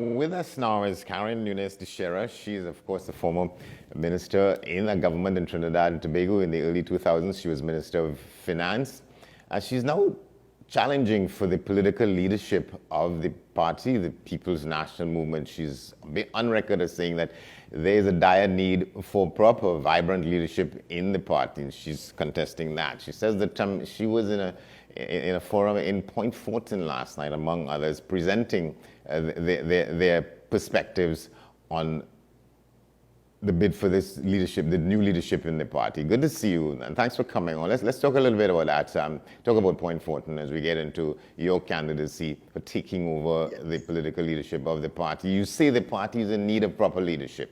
With us now is Karen Nunez Tesheira. She is, of course, a former minister in a government in Trinidad and Tobago in the early 2000s. She was Minister of Finance. She's now challenging for the political leadership of the party, the People's National Movement. She's on record as saying that there is a dire need for proper, vibrant leadership in the party, and she's contesting that. She says that she was in a forum in Point Fortin last night, among others, presenting their perspectives on the bid for this leadership, the new leadership in the party. Good to see you, and thanks for coming on. Let's talk a little bit about that. Talk about Point Fortin as we get into your candidacy for taking over the political leadership of the party. You say the party is in need of proper leadership.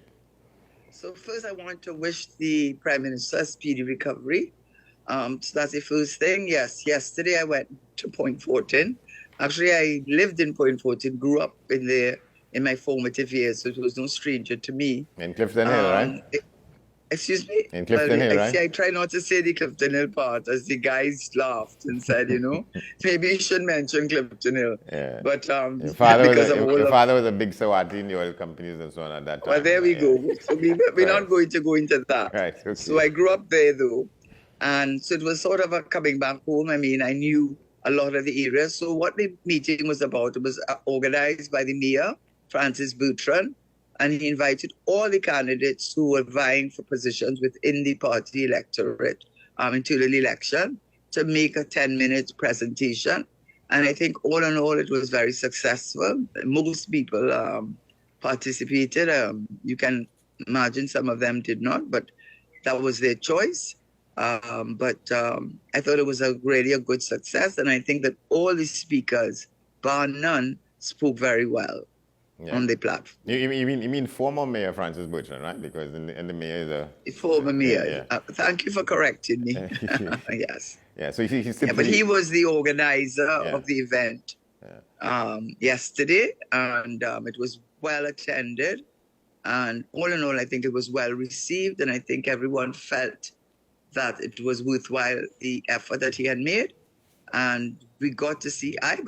So first, I want to wish the Prime Minister a speedy recovery. So that's the first thing. Yes, yesterday I went to Point Fortin. Actually, I lived in Point Fortin, grew up in there in my formative years, so it was no stranger to me. In Clifton Hill, right? Excuse me? In Clifton Hill, right? See, I try not to say the Clifton Hill part, as the guys laughed and said, maybe you should mention Clifton Hill. Yeah. But your father was a big Sawati in the oil companies and so on at that time. Well, there we go. So we're not going to go into that. Right. Okay. So I grew up there, though. And so it was sort of a coming back home. I mean, I knew a lot of the areas. So what the meeting was about, it was organized by the mayor, Francis Bertrand, and he invited all the candidates who were vying for positions within the party electorate until the election to make a 10-minute presentation. And I think all in all, it was very successful. Most people participated. You can imagine some of them did not, but that was their choice. But I thought it was really a good success. And I think that all the speakers, bar none, spoke very well on the platform. You mean former Mayor Francis Bertrand, right? Because in the mayor is a... Former mayor. Yeah. Thank you for correcting me. Yes. Yeah, so but he was the organizer of the event yesterday, and it was well attended. And all in all, I think it was well received, and I think everyone felt that it was worthwhile, the effort that he had made. And I got to see in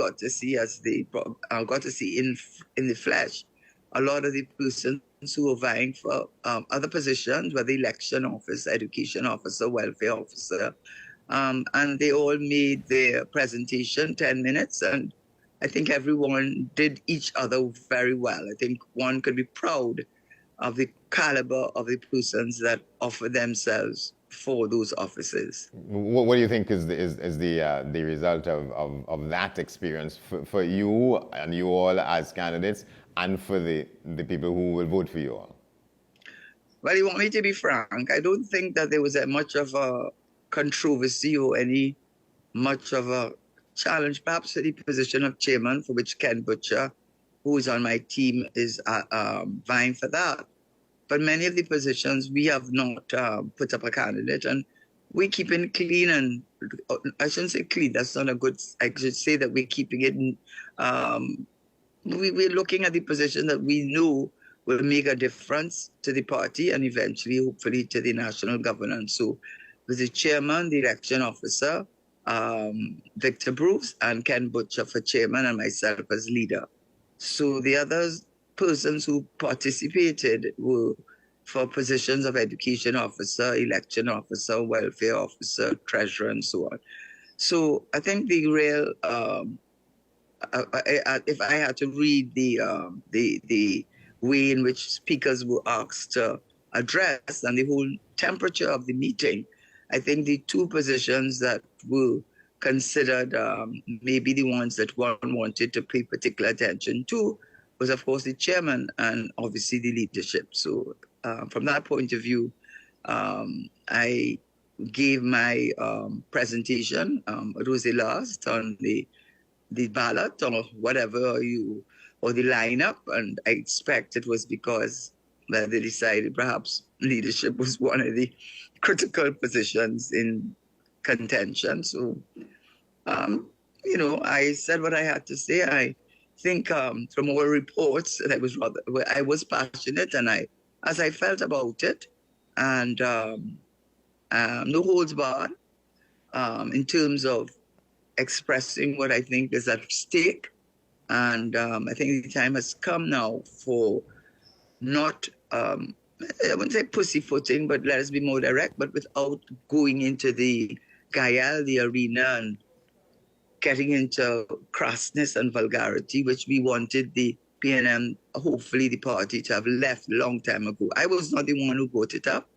the flesh a lot of the persons who were vying for other positions, whether election officer, education officer, welfare officer. And they all made their presentation 10 minutes. And I think everyone did each other very well. I think one could be proud of the caliber of the persons that offer themselves for those offices. What do you think is the result of that experience for you and you all as candidates, and for the people who will vote for you all? Well, you want me to be frank? I don't think that there was much of a controversy or much of a challenge, perhaps for the position of chairman, for which Ken Butcher, who is on my team, is vying for that. But many of the positions, we have not put up a candidate, and we're keeping clean. And I shouldn't say clean, that's not a good, I should say that we're keeping it, we're looking at the position that we know will make a difference to the party and eventually, hopefully, to the national governance. So with the chairman, the election officer, Victor Bruce, and Ken Butcher for chairman, and myself as leader. So the others persons who participated were for positions of education officer, election officer, welfare officer, treasurer, and so on. So I think the real, if I had to read the way in which speakers were asked to address and the whole temperature of the meeting, I think the two positions that were considered maybe the ones that one wanted to pay particular attention to was, of course, the chairman and obviously the leadership. So from that point of view, I gave my presentation. It was the last on the ballot or whatever or the lineup. And I expect it was because they decided perhaps leadership was one of the critical positions in contention. So, I said what I had to say. I think from all reports that I was passionate, and as I felt about it, and no holds barred in terms of expressing what I think is at stake And I think the time has come now for not, I wouldn't say pussyfooting, but let us be more direct, but without going into the Gael, the arena, and getting into crassness and vulgarity, which we wanted the PNM, hopefully the party, to have left a long time ago. I was not the one who brought it up.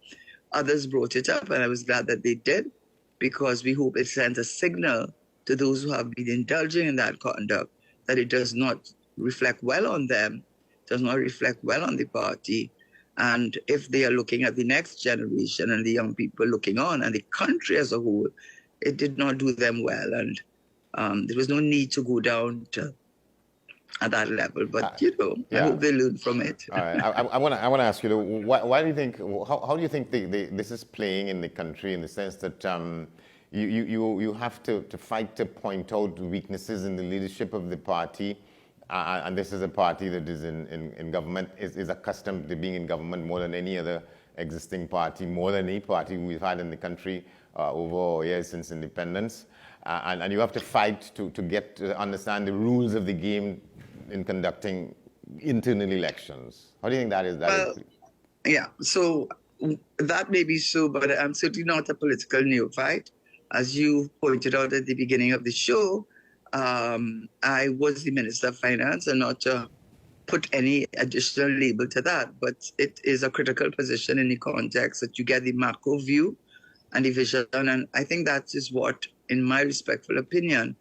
Others brought it up, and I was glad that they did, because we hope it sends a signal to those who have been indulging in that conduct that it does not reflect well on them, does not reflect well on the party. And if they are looking at the next generation and the young people looking on and the country as a whole, it did not do them well. And there was no need to go down to at that level. But, I hope they learn from it. All right. I want to ask you, though, why do you think, how do you think this is playing in the country, in the sense that you have to fight to point out weaknesses in the leadership of the party, and this is a party that is in government, is accustomed to being in government more than any other existing party, more than any party we've had in the country over years since independence. And you have to fight to get to understand the rules of the game in conducting internal elections. How do you think that is? Yeah, so that may be so, but I'm certainly not a political neophyte. As you pointed out at the beginning of the show, I was the Minister of Finance, and not to put any additional label to that, but it is a critical position in the context that you get the macro view and the vision. And I think that is what, in my respectful opinion,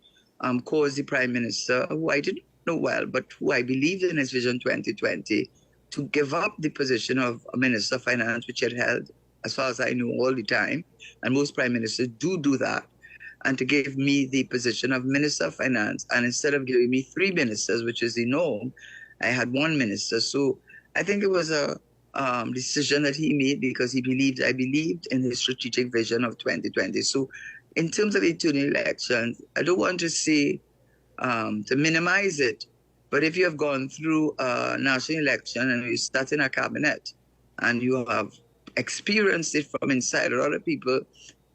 caused the Prime Minister, who I didn't know well, but who I believed in his Vision 2020, to give up the position of a Minister of Finance, which he had held, as far as I know, all the time. And most Prime Ministers do that. And to give me the position of Minister of Finance. And instead of giving me 3 ministers, which is the norm, I had 1 minister. So I think it was a decision that he made because I believed in his strategic vision of 2020. So in terms of internal elections, I don't want to say to minimize it, but if you have gone through a national election and you start in a cabinet and you have experienced it from inside, a lot of people,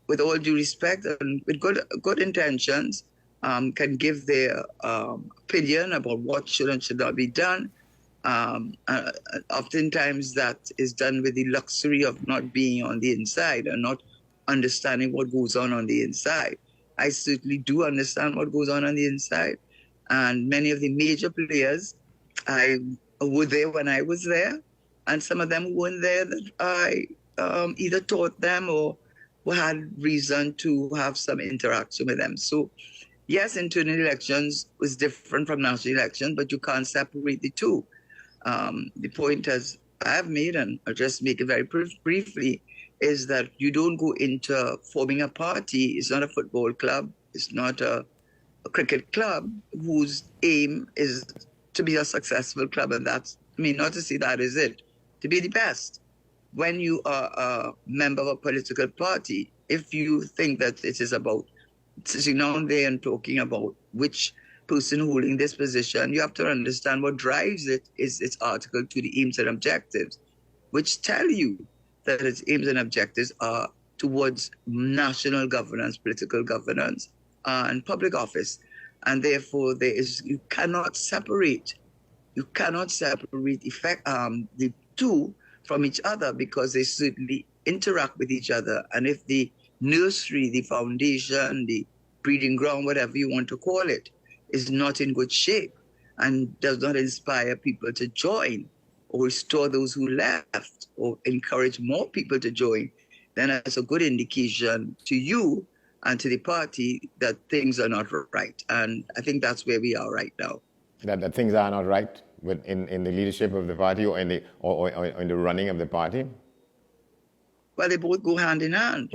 with all due respect and with good intentions, can give their opinion about what should and should not be done. Oftentimes that is done with the luxury of not being on the inside and not understanding what goes on the inside. I certainly do understand what goes on the inside. And many of the major players, I were there when I was there. And some of them weren't there that I either taught them or had reason to have some interaction with them. So yes, internal elections was different from national elections, but you can't separate the two. The point, as I've made, and I'll just make it very briefly, is that you don't go into forming a party. It's not a football club. It's not a cricket club whose aim is to be a successful club. And that's, not to say that is it, to be the best. When you are a member of a political party, if you think that it is about sitting down there and talking about which person holding this position, you have to understand what drives it is its article to the aims and objectives, which tell you that its aims and objectives are towards national governance, political governance, and public office. And therefore, you cannot separate the two from each other, because they certainly interact with each other. And if the nursery, the foundation, the breeding ground, whatever you want to call it, is not in good shape and does not inspire people to join or restore those who left or encourage more people to join, then that's a good indication to you and to the party that things are not right. And I think that's where we are right now. That things are not right in the leadership of the party or in the running of the party? Well, they both go hand in hand,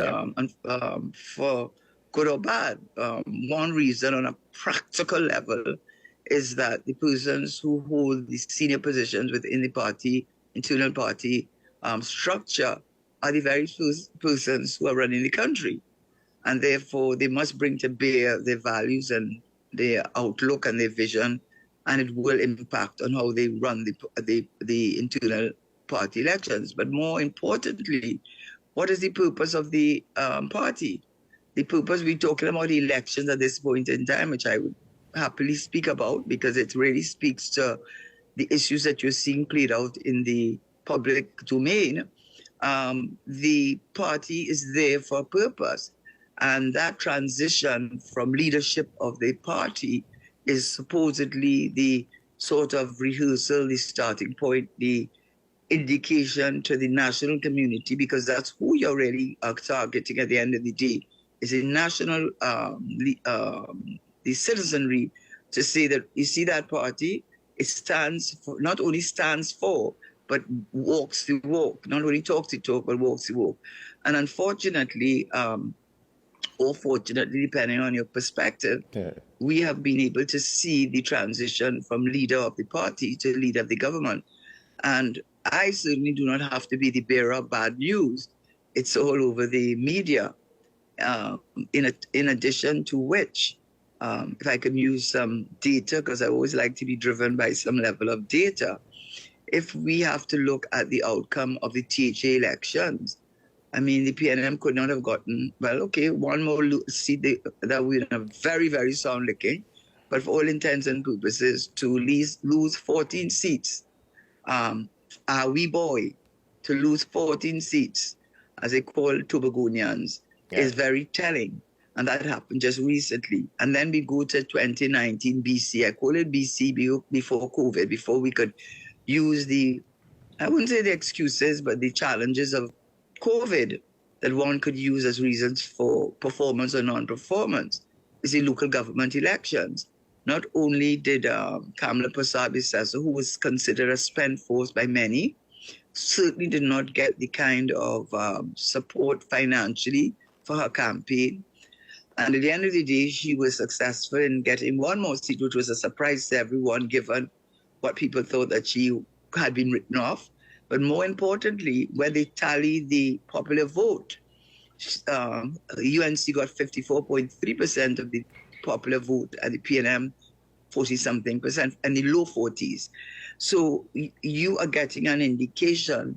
for good or bad. One reason on a practical level is that the persons who hold the senior positions within the party, internal party structure, are the very persons who are running the country. And therefore, they must bring to bear their values and their outlook and their vision, and it will impact on how they run the internal party elections. But more importantly, what is the purpose of the party? The purpose, we're talking about elections at this point in time, which I would happily speak about because it really speaks to the issues that you're seeing played out in the public domain. The party is there for a purpose. And that transition from leadership of the party is supposedly the sort of rehearsal, the starting point, the indication to the national community, because that's who you're really targeting at the end of the day, is the national, the citizenry, to say that you see that party, it stands for, not only stands for, but walks the walk, not only talks the talk, but walks the walk. And unfortunately, or fortunately, depending on your perspective, we have been able to see the transition from leader of the party to leader of the government. And I certainly do not have to be the bearer of bad news. It's all over the media. In addition to which, if I can use some data, because I always like to be driven by some level of data, if we have to look at the outcome of the THA elections, I mean, the PNM could not have gotten, well, okay, one more seat that we're in a very, very sound licking, but for all intents and purposes, to lose 14 seats, our wee boy, to lose 14 seats, as they call Tobagonians, is very telling. And that happened just recently. And then we go to 2019 BC. I call it BC before COVID, before we could use I wouldn't say the excuses, but the challenges of COVID that one could use as reasons for performance or non-performance is the local government elections. Not only did Kamala Prasad-Bissessar, who was considered a spent force by many, certainly did not get the kind of support financially for her campaign. And at the end of the day, she was successful in getting one more seat, which was a surprise to everyone, given what people thought that she had been written off. But more importantly, when they tallied the popular vote, UNC got 54.3% of the popular vote, and the PNM 40-something percent, and the low 40s. So you are getting an indication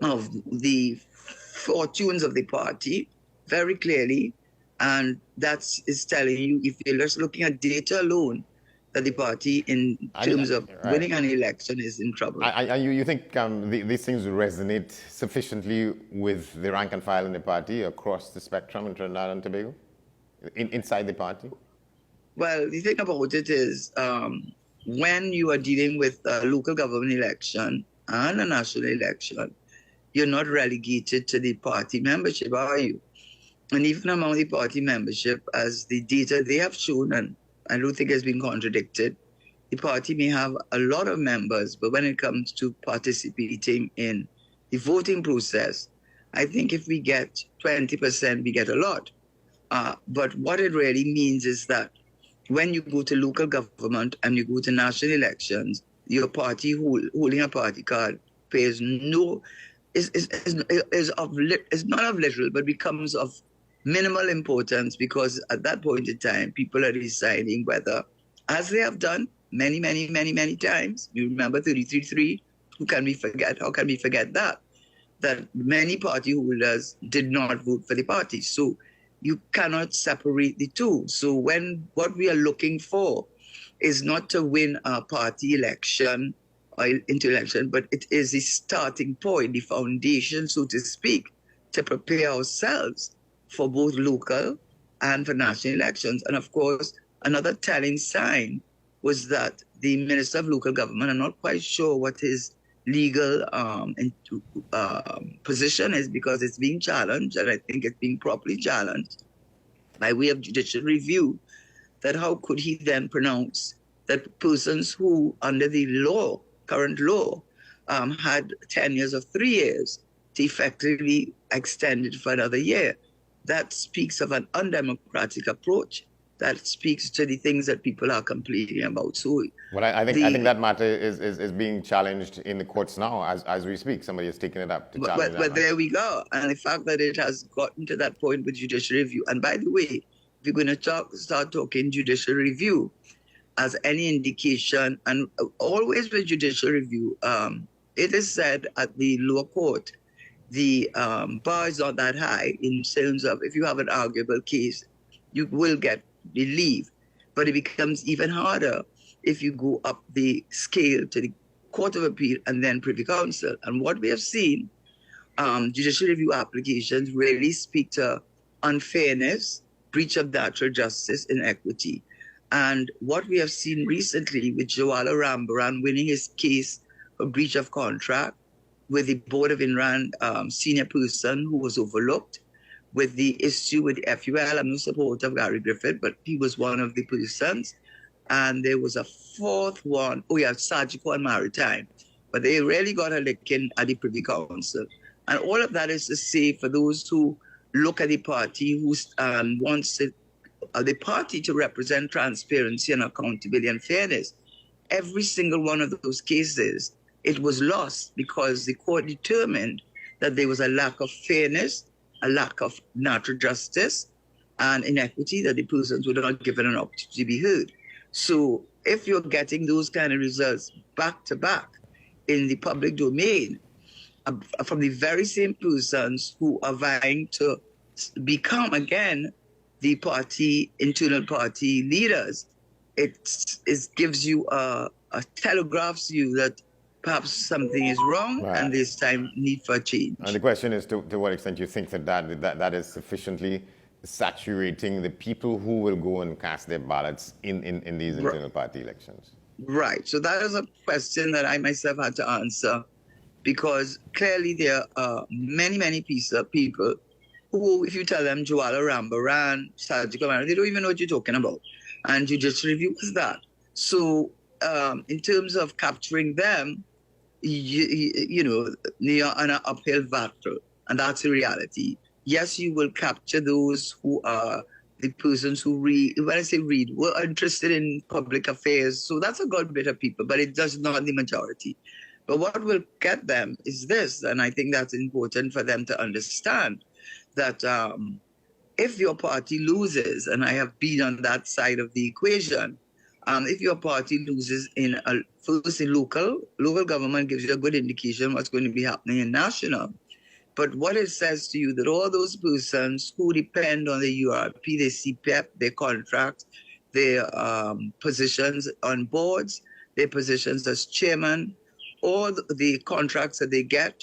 of the fortunes of the party very clearly, and that is telling you, if you're just looking at data alone, that the party, in terms of winning an election, is in trouble. You think these things resonate sufficiently with the rank and file in the party across the spectrum in Trinidad and Tobago, inside the party? Well, the thing about it is, when you are dealing with a local government election and a national election, you're not relegated to the party membership, are you? And even among the party membership, as the data they have shown, and I don't think has been contradicted, the party may have a lot of members, but when it comes to participating in the voting process, I think if we get 20%, we get a lot. But what it really means is that when you go to local government and you go to national elections, your party holding a party card pays no, is not of literal, but becomes of minimal importance, because at that point in time, people are deciding whether, as they have done many, many, many, many times, you remember 33-3, how can we forget that many party holders did not vote for the party. So you cannot separate the two. So what we are looking for is not to win a party election or into election, but it is the starting point, the foundation, so to speak, to prepare ourselves for both local and for national elections. And of course, another telling sign was that the Minister of Local Government, I'm not quite sure what his legal position is, because it's being challenged, and I think it's being properly challenged by way of judicial review, that how could he then pronounce that persons who, under the law, current law, had tenures of 3 years, to effectively extended for another year. That speaks of an undemocratic approach. That speaks to the things that people are complaining about. So, well, I think that matter is being challenged in the courts now as we speak. Somebody is taking it up to challenge that. But there we go. And the fact that it has gotten to that point with judicial review. And by the way, if you're going to start talking judicial review as any indication, and always with judicial review, it is said at the lower court, the bar is not that high in terms of, if you have an arguable case, you will get relief. But it becomes even harder if you go up the scale to the Court of Appeal and then Privy Council. And what we have seen, judicial review applications really speak to unfairness, breach of natural justice, inequity. And what we have seen recently with Jawala Rambaran winning his case for breach of contract, with the Board of Inland senior person who was overlooked, with the issue with the FUL. I'm no supporter of Gary Griffith, but he was one of the persons. And there was a fourth one, Surgical and Maritime. But they really got a licking at the Privy Council. And all of that is to say, for those who look at the party who wants the party to represent transparency and accountability and fairness, every single one of those cases, it was lost because the court determined that there was a lack of fairness, a lack of natural justice, and inequity, that the persons were not given an opportunity to be heard. So if you're getting those kind of results back to back in the public domain from the very same persons who are vying to become again the party, internal party leaders, it gives you telegraphs you that perhaps something is wrong, right, and there's time need for change. And the question is to what extent you think that is sufficiently saturating the people who will go and cast their ballots in these internal party elections. Right. So that is a question that I myself had to answer, because clearly there are many people who, if you tell them Jawala Rambaran, Surgical Maritime, they don't even know what you're talking about. And judicial review is that. So in terms of capturing them, you're on an uphill battle, and that's the reality. Yes, you will capture those who are the persons who read, when I say read, were interested in public affairs. So that's a good bit of people, but it does not the majority. But what will get them is this, and I think that's important for them to understand, that if your party loses, and I have been on that side of the equation, if your party loses first in local government gives you a good indication what's going to be happening in national. But what it says to you that all those persons who depend on the URP, their CPEP, their contract, their positions on boards, their positions as chairman, all the contracts that they get,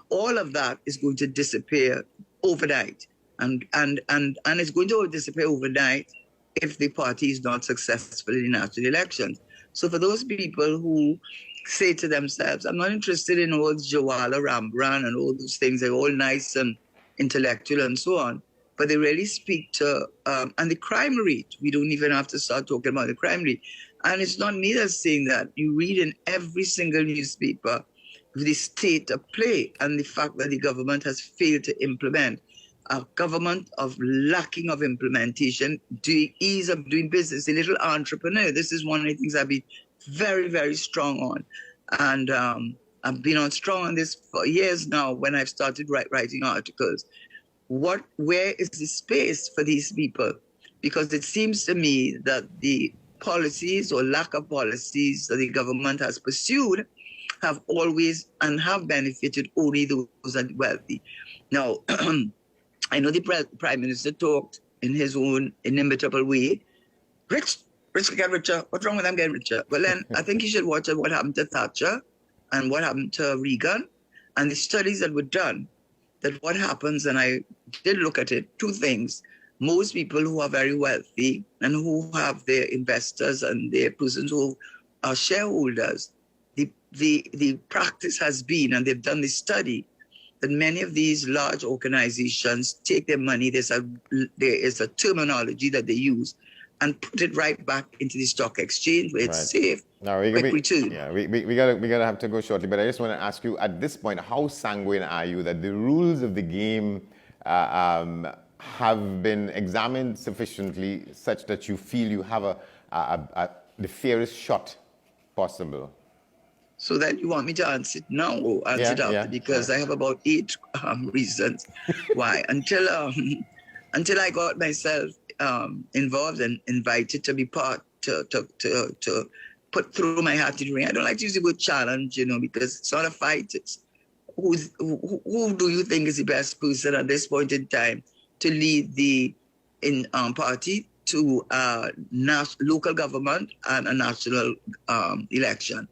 all of that is going to disappear overnight. And it's going to disappear overnight if the party is not successful in the national elections. So for those people who say to themselves, I'm not interested in all Jawala Rambaran and all those things, they're all nice and intellectual and so on, but they really speak to, and the crime rate, we don't even have to start talking about the crime rate. And it's not me that's saying that. You read in every single newspaper the state of play and the fact that the government has failed to implement, a government of lacking of implementation, ease of doing business, the little entrepreneur. This is one of the things I've been very, very strong on. And I've been strong on this for years now when I've started writing articles. Where is the space for these people? Because it seems to me that the policies or lack of policies that the government has pursued have always and have benefited only those that are wealthy. Now, I know the Prime Minister talked in his own inimitable way, rich get richer. What's wrong with them getting richer? Well, then I think you should watch what happened to Thatcher and what happened to Reagan and the studies that were done, that what happens, and I did look at it, two things. Most people who are very wealthy and who have their investors and their persons who are shareholders, the practice has been, and they've done the study, that many of these large organizations take their money, there is a terminology that they use, and put it right back into the stock exchange where it's safe, quick return. Yeah, we gotta have to go shortly, but I just want to ask you, at this point, how sanguine are you that the rules of the game have been examined sufficiently such that you feel you have the fairest shot possible? So then you want me to answer it now or answer it after? Because I have about 8 reasons why. Until I got myself involved and invited to be part, to put through my hat in the ring. I don't like to use the word challenge, because it's not a fight. It's who do you think is the best person at this point in time to lead the party to local government and a national election.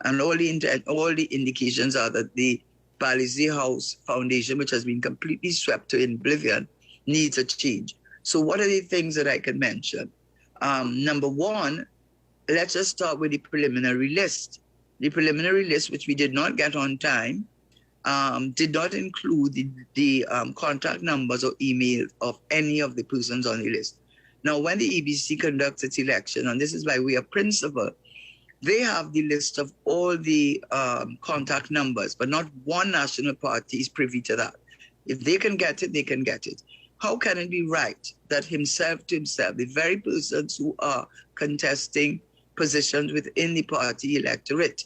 And all the indications are that the Palissy House Foundation, which has been completely swept to oblivion, needs a change. So what are the things that I can mention? Number one, let's just start with the preliminary list. The preliminary list, which we did not get on time, did not include the contact numbers or emails of any of the persons on the list. Now, when the EBC conducts its election, and this is by way of principle, they have the list of all the contact numbers, but not one national party is privy to that. If they can get it, they can get it. How can it be right that himself to himself, the very persons who are contesting positions within the party electorate,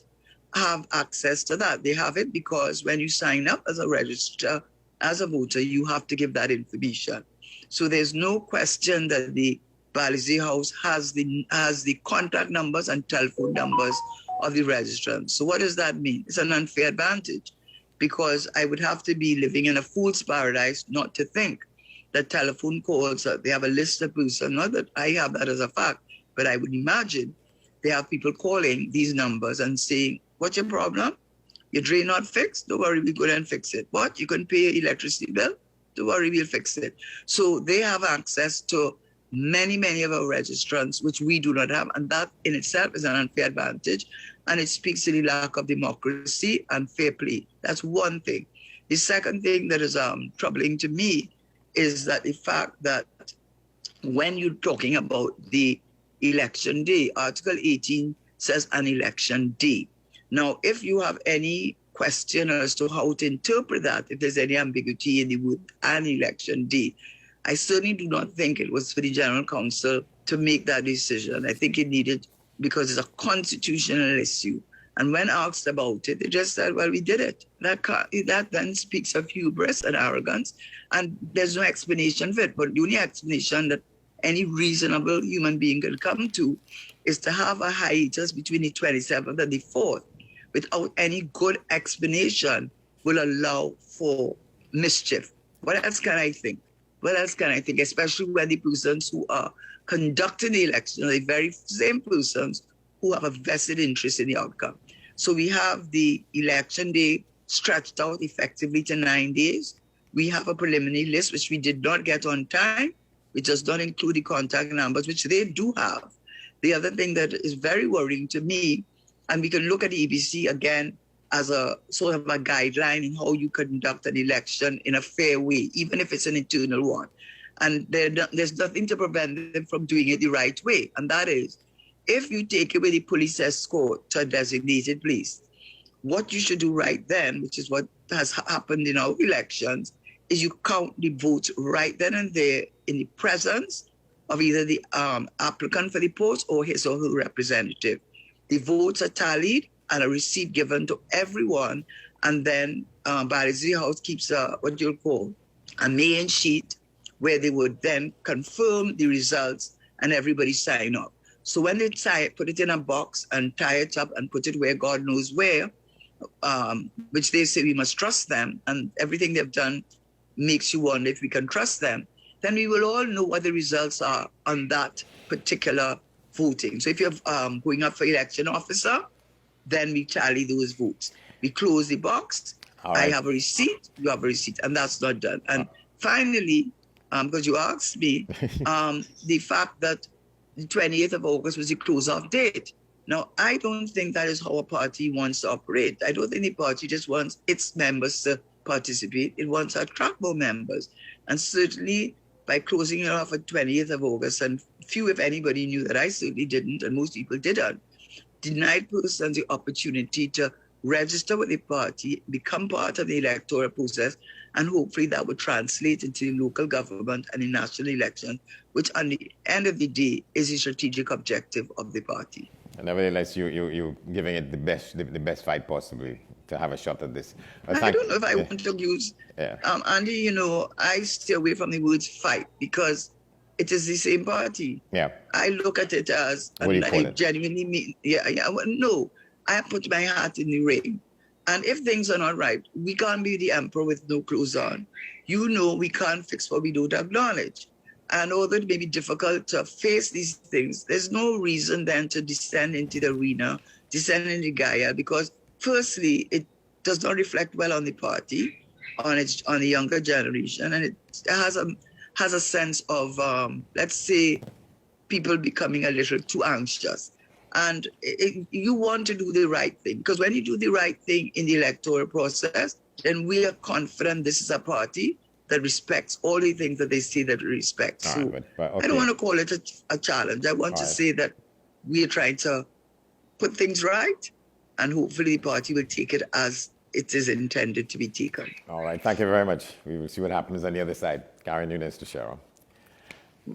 have access to that? They have it because when you sign up as a registrar, as a voter, you have to give that information. So there's no question that the Palissy House has the contact numbers and telephone numbers of the registrants. So what does that mean? It's an unfair advantage, because I would have to be living in a fool's paradise not to think that telephone calls, they have a list of persons, not that I have that as a fact, but I would imagine they have people calling these numbers and saying, what's your problem? Your drain not fixed? Don't worry, we'll go there and fix it. What? You can pay your electricity bill? Don't worry, we'll fix it. So they have access to many, many of our registrants, which we do not have. And that in itself is an unfair advantage. And it speaks to the lack of democracy and fair play. That's one thing. The second thing that is troubling to me is that the fact that when you're talking about the election day, Article 18 says an election day. Now, if you have any question as to how to interpret that, if there's any ambiguity in the word an election day, I certainly do not think it was for the General Council to make that decision. I think it needed, because it's a constitutional issue. And when asked about it, they just said, well, we did it. That then speaks of hubris and arrogance. And there's no explanation for it. But the only explanation that any reasonable human being can come to is to have a hiatus between the 27th and the 4th without any good explanation will allow for mischief. What else can I think? What else can I think? Especially when the persons who are conducting the election are the very same persons who have a vested interest in the outcome. So we have the election day stretched out effectively to 9 days. We have a preliminary list, which we did not get on time, which does not include the contact numbers, which they do have. The other thing that is very worrying to me, and we can look at the EBC again as a sort of a guideline in how you conduct an election in a fair way, even if it's an internal one. And there's nothing to prevent them from doing it the right way. And that is, if you take away the police escort to a designated place, what you should do right then, which is what has happened in our elections, is you count the votes right then and there in the presence of either the applicant for the post or his or her representative. The votes are tallied and a receipt given to everyone, and then Palissy House keeps what you'll call a main sheet where they would then confirm the results and everybody sign up. So when they put it in a box and tie it up and put it where God knows where, which they say we must trust them, and everything they've done makes you wonder if we can trust them, then we will all know what the results are on that particular voting. So if you're going up for election officer, then we tally those votes. We close the box. Right. I have a receipt, you have a receipt, and that's not done. And finally, because you asked me, the fact that the 28th of August was the close-off date. Now, I don't think that is how a party wants to operate. I don't think the party just wants its members to participate. It wants to attract more members. And certainly, by closing it off at 20th of August, and few, if anybody, knew that I certainly didn't, and most people didn't, denied persons the opportunity to register with the party, become part of the electoral process, and hopefully that would translate into the local government and the national election, which on the end of the day is the strategic objective of the party. And nevertheless, you're giving it the best fight possibly to have a shot at this. I don't know if I want to use, Andy, I stay away from the words fight because it is the same party. Yeah. I look at it as, and I genuinely mean, no, I put my hat in the ring. And if things are not right, we can't be the emperor with no clothes on. We can't fix what we don't acknowledge. And although it may be difficult to face these things, there's no reason then to descend into the arena, descend into Gaia, because firstly, it does not reflect well on the party, on the younger generation, and it has a sense of let's say people becoming a little too anxious. And you want to do the right thing, because when you do the right thing in the electoral process, then we are confident this is a party that respects all the things that they say that it respects. All so right, but okay. I don't want to call it a challenge. I want to say that we are trying to put things right, and hopefully the party will take it as it is intended to be taken. All right, thank you very much. We will see what happens on the other side. Karen Nunez Tesheira.